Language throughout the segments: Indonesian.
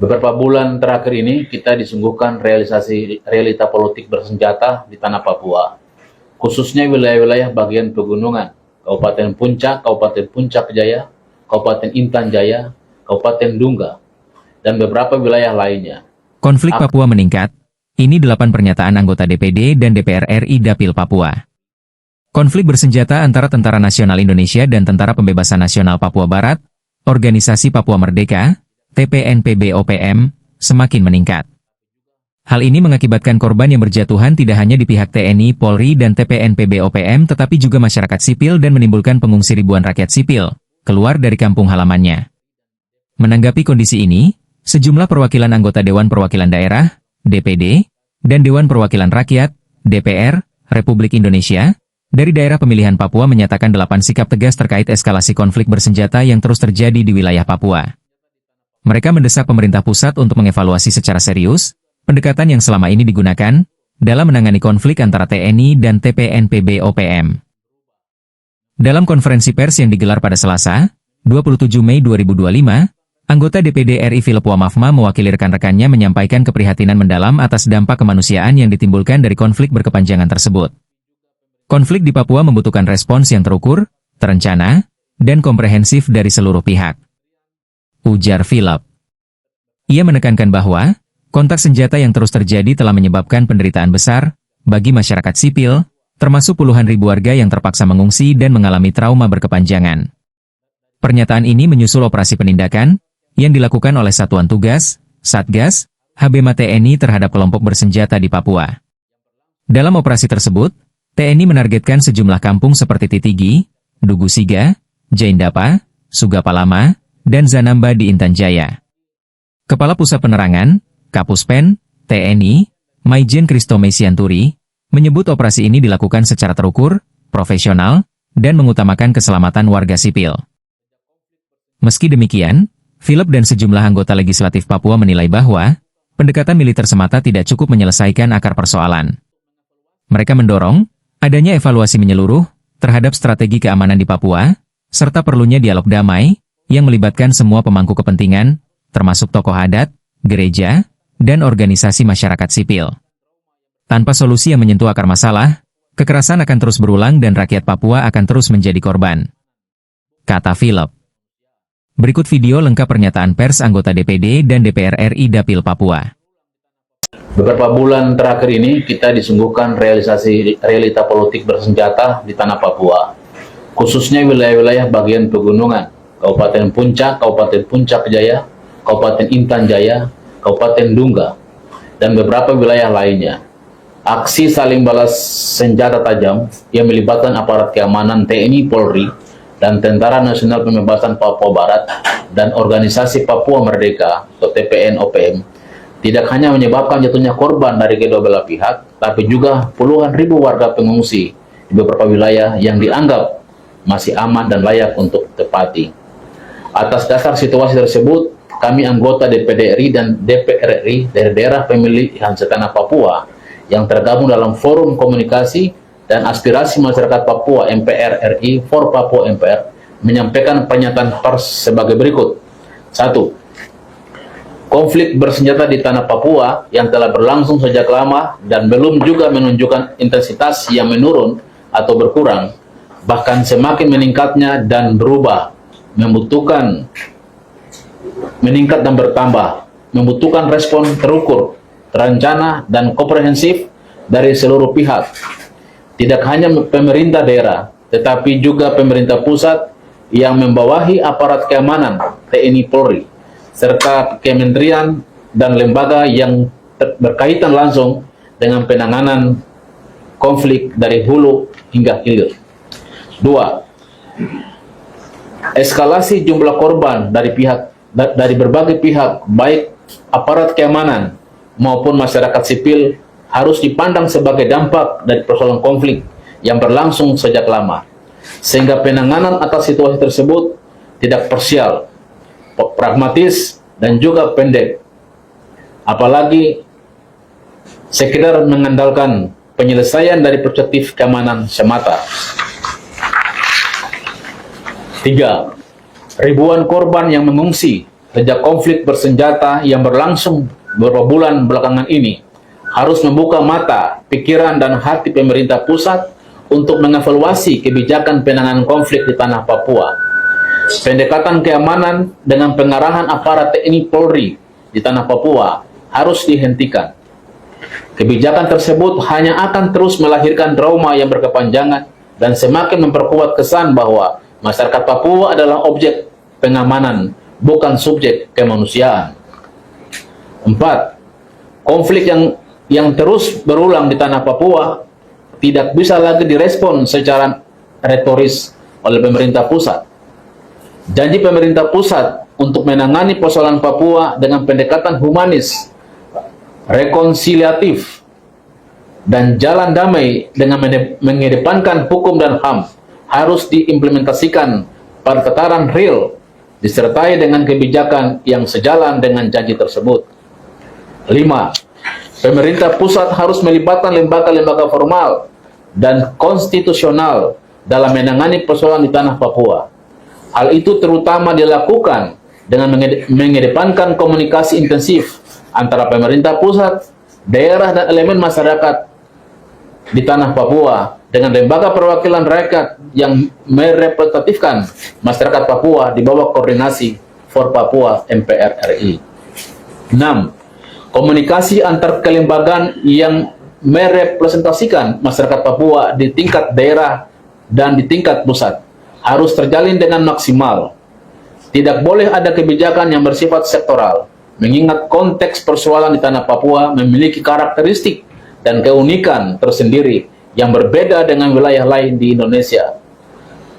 Beberapa bulan terakhir ini kita disungguhkan realisasi realita politik bersenjata di tanah Papua, khususnya wilayah-wilayah bagian pegunungan, Kabupaten Puncak Jaya, Kabupaten Intan Jaya, Kabupaten Dunga, dan beberapa wilayah lainnya. Konflik Papua meningkat. Ini 8 pernyataan anggota DPD dan DPR RI Dapil Papua. Konflik bersenjata antara Tentara Nasional Indonesia dan Tentara Pembebasan Nasional Papua Barat, Organisasi Papua Merdeka, TPNPB-OPM, semakin meningkat. Hal ini mengakibatkan korban yang berjatuhan tidak hanya di pihak TNI, Polri, dan TPNPB-OPM tetapi juga masyarakat sipil dan menimbulkan pengungsi ribuan rakyat sipil keluar dari kampung halamannya. Menanggapi kondisi ini, sejumlah perwakilan anggota Dewan Perwakilan Daerah, DPD, dan Dewan Perwakilan Rakyat, DPR, Republik Indonesia, dari daerah pemilihan Papua menyatakan 8 sikap tegas terkait eskalasi konflik bersenjata yang terus terjadi di wilayah Papua. Mereka mendesak pemerintah pusat untuk mengevaluasi secara serius pendekatan yang selama ini digunakan dalam menangani konflik antara TNI dan TPNPB-OPM. Dalam konferensi pers yang digelar pada Selasa, 27 Mei 2025, anggota DPD RI Philip Wamafma mewakili rekan-rekannya menyampaikan keprihatinan mendalam atas dampak kemanusiaan yang ditimbulkan dari konflik berkepanjangan tersebut. Konflik di Papua membutuhkan respons yang terukur, terencana, dan komprehensif dari seluruh pihak, ujar Philip. Ia menekankan bahwa kontak senjata yang terus terjadi telah menyebabkan penderitaan besar bagi masyarakat sipil, termasuk puluhan ribu warga yang terpaksa mengungsi dan mengalami trauma berkepanjangan. Pernyataan ini menyusul operasi penindakan yang dilakukan oleh Satuan Tugas, Satgas, HBMA TNI terhadap kelompok bersenjata di Papua. Dalam operasi tersebut, TNI menargetkan sejumlah kampung seperti Titigi, Dugusiga, Jaindapa, Sugapalama, dan Zanamba di Intan Jaya. Kepala Pusat Penerangan, Kapuspen, TNI, Maijen Kristome Sianturi, menyebut operasi ini dilakukan secara terukur, profesional, dan mengutamakan keselamatan warga sipil. Meski demikian, Philip dan sejumlah anggota legislatif Papua menilai bahwa pendekatan militer semata tidak cukup menyelesaikan akar persoalan. Mereka mendorong adanya evaluasi menyeluruh terhadap strategi keamanan di Papua, serta perlunya dialog damai yang melibatkan semua pemangku kepentingan, termasuk tokoh adat, gereja, dan organisasi masyarakat sipil. Tanpa solusi yang menyentuh akar masalah, kekerasan akan terus berulang dan rakyat Papua akan terus menjadi korban, kata Philip. Berikut video lengkap pernyataan pers anggota DPD dan DPR RI Dapil Papua. Beberapa bulan terakhir ini kita disungguhkan realisasi realita politik bersenjata di tanah Papua, khususnya wilayah-wilayah bagian pegunungan, Kabupaten Puncak Jaya, Kabupaten Intan Jaya, Kabupaten Dunga, dan beberapa wilayah lainnya. Aksi saling balas senjata tajam yang melibatkan aparat keamanan TNI Polri dan Tentara Nasional Pembebasan Papua Barat dan Organisasi Papua Merdeka atau TPN-OPM tidak hanya menyebabkan jatuhnya korban dari kedua belah pihak, tapi juga puluhan ribu warga pengungsi di beberapa wilayah yang dianggap masih aman dan layak untuk ditempati. Atas dasar situasi tersebut, kami anggota DPD RI dan DPR RI dari daerah pemilihan setanah Papua yang tergabung dalam Forum Komunikasi dan Aspirasi Masyarakat Papua MPR RI for Papua MPR menyampaikan pernyataan pers sebagai berikut. 1. Konflik bersenjata di tanah Papua yang telah berlangsung sejak lama dan belum juga menunjukkan intensitas yang menurun atau berkurang, bahkan semakin meningkatnya dan berubah, meningkat dan bertambah, membutuhkan respon terukur, terencana, dan komprehensif dari seluruh pihak. Tidak hanya pemerintah daerah, tetapi juga pemerintah pusat yang membawahi aparat keamanan, TNI Polri, serta kementerian dan lembaga yang berkaitan langsung dengan penanganan konflik dari hulu hingga hilir. 2. Eskalasi jumlah korban dari berbagai pihak, baik aparat keamanan maupun masyarakat sipil, harus dipandang sebagai dampak dari persoalan konflik yang berlangsung sejak lama, sehingga penanganan atas situasi tersebut tidak parsial, pragmatis, dan juga pendek, apalagi sekedar mengandalkan penyelesaian dari perspektif keamanan semata. 3. Ribuan korban yang mengungsi sejak konflik bersenjata yang berlangsung beberapa bulan belakangan ini harus membuka mata, pikiran, dan hati pemerintah pusat untuk mengevaluasi kebijakan penanganan konflik di tanah Papua. Pendekatan keamanan dengan pengarahan aparat TNI Polri di tanah Papua harus dihentikan. Kebijakan tersebut hanya akan terus melahirkan trauma yang berkepanjangan dan semakin memperkuat kesan bahwa masyarakat Papua adalah objek pengamanan, bukan subjek kemanusiaan. 4. Konflik yang terus berulang di tanah Papua tidak bisa lagi direspon secara retoris oleh pemerintah pusat. Janji pemerintah pusat untuk menangani persoalan Papua dengan pendekatan humanis, rekonsiliatif, dan jalan damai dengan mengedepankan hukum dan HAM harus diimplementasikan pada tataran real, disertai dengan kebijakan yang sejalan dengan janji tersebut. 5. Pemerintah pusat harus melibatkan lembaga-lembaga formal dan konstitusional dalam menangani persoalan di tanah Papua. Hal itu terutama dilakukan dengan mengedepankan komunikasi intensif antara pemerintah pusat, daerah, dan elemen masyarakat di tanah Papua dengan lembaga perwakilan rakyat yang merepresentatifkan masyarakat Papua di bawah koordinasi For Papua MPR RI. 6. Komunikasi antar kelembagaan yang merepresentasikan masyarakat Papua di tingkat daerah dan di tingkat pusat harus terjalin dengan maksimal. Tidak boleh ada kebijakan yang bersifat sektoral, mengingat konteks persoalan di tanah Papua memiliki karakteristik dan keunikan tersendiri yang berbeda dengan wilayah lain di Indonesia.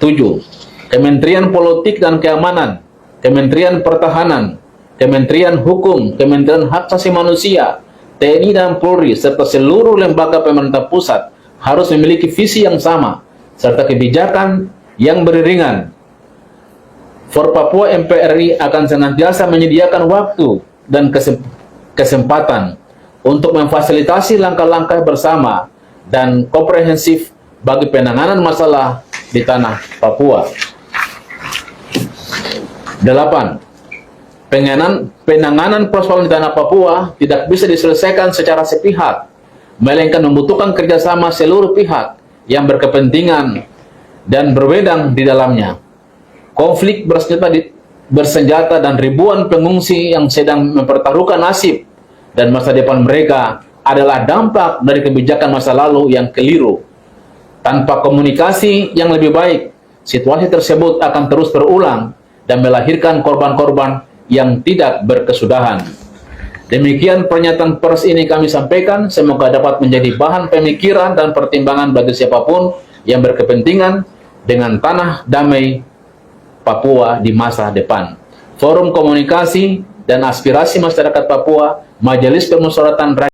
7. Kementerian Politik dan Keamanan, Kementerian Pertahanan, Kementerian Hukum, Kementerian Hak Asasi Manusia, TNI dan Polri, serta seluruh lembaga pemerintah pusat harus memiliki visi yang sama, serta kebijakan yang beriringan. For Papua MPRI akan senantiasa menyediakan waktu dan kesempatan untuk memfasilitasi langkah-langkah bersama dan komprehensif bagi penanganan masalah di tanah Papua. 8. Penanganan persoalan di tanah Papua tidak bisa diselesaikan secara sepihak, melainkan membutuhkan kerjasama seluruh pihak yang berkepentingan dan berwedang di dalamnya. Konflik bersenjata dan ribuan pengungsi yang sedang mempertaruhkan nasib dan masa depan mereka adalah dampak dari kebijakan masa lalu yang keliru. Tanpa komunikasi yang lebih baik, situasi tersebut akan terus berulang dan melahirkan korban-korban yang tidak berkesudahan. Demikian pernyataan pers ini kami sampaikan, semoga dapat menjadi bahan pemikiran dan pertimbangan bagi siapapun yang berkepentingan dengan tanah damai Papua di masa depan. Forum Komunikasi dan Aspirasi Masyarakat Papua, Majelis Permusyawaratan Rakyat